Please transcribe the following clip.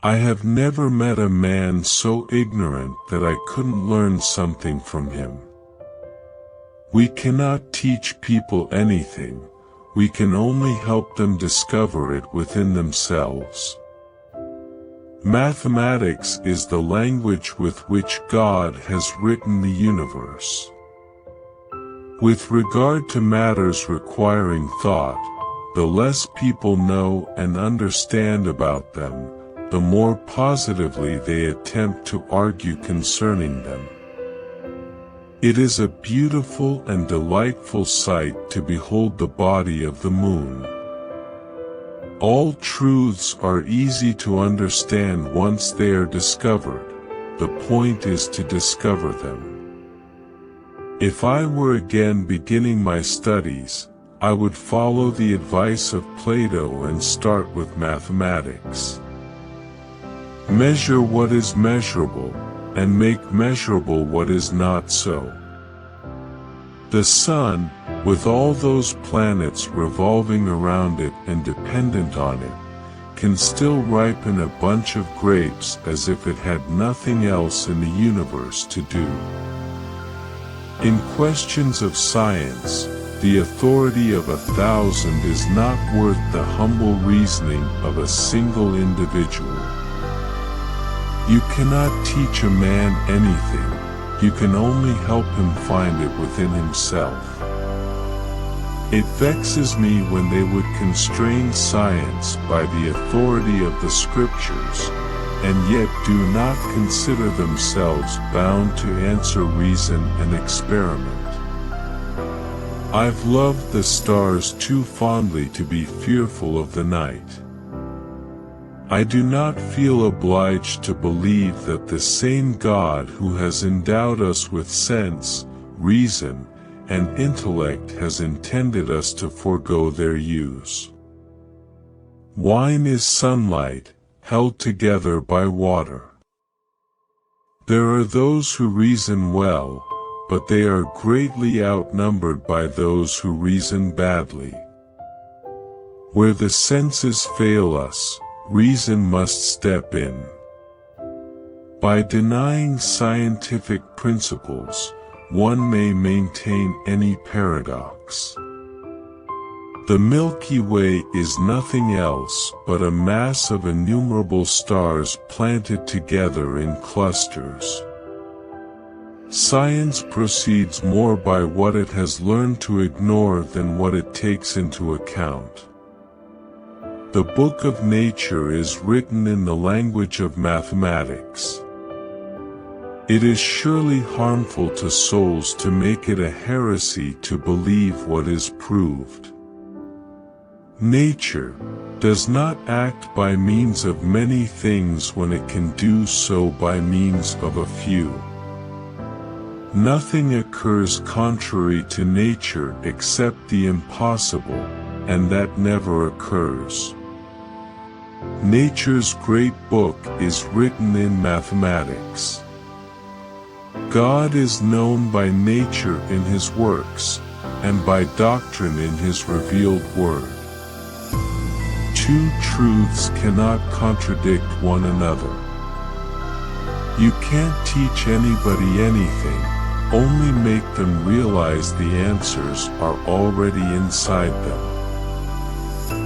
I have never met a man so ignorant that I couldn't learn something from him. We cannot teach people anything, we can only help them discover it within themselves. Mathematics is the language with which God has written the universe. With regard to matters requiring thought, the less people know and understand about them, the more positively they attempt to argue concerning them. It is a beautiful and delightful sight to behold the body of the moon. All truths are easy to understand once they are discovered, the point is to discover them. If I were again beginning my studies, I would follow the advice of Plato and start with mathematics. Measure what is measurable, and make measurable what is not so. The sun, with all those planets revolving around it and dependent on it, can still ripen a bunch of grapes as if it had nothing else in the universe to do. In questions of science, the authority of 1,000 is not worth the humble reasoning of a single individual. You cannot teach a man anything, you can only help him find it within himself. It vexes me when they would constrain science by the authority of the scriptures, and yet do not consider themselves bound to answer reason and experiment. I've loved the stars too fondly to be fearful of the night. I do not feel obliged to believe that the same God who has endowed us with sense, reason, and intellect has intended us to forego their use. Wine is sunlight, held together by water. There are those who reason well, but they are greatly outnumbered by those who reason badly. Where the senses fail us, reason must step in. By denying scientific principles, one may maintain any paradox. The Milky Way is nothing else but a mass of innumerable stars planted together in clusters. Science proceeds more by what it has learned to ignore than what it takes into account. The book of nature is written in the language of mathematics. It is surely harmful to souls to make it a heresy to believe what is proved. Nature does not act by means of many things when it can do so by means of a few. Nothing occurs contrary to nature except the impossible, and that never occurs. Nature's great book is written in mathematics. God is known by nature in his works, and by doctrine in his revealed word. Two truths cannot contradict one another. You can't teach anybody anything, only make them realize the answers are already inside them.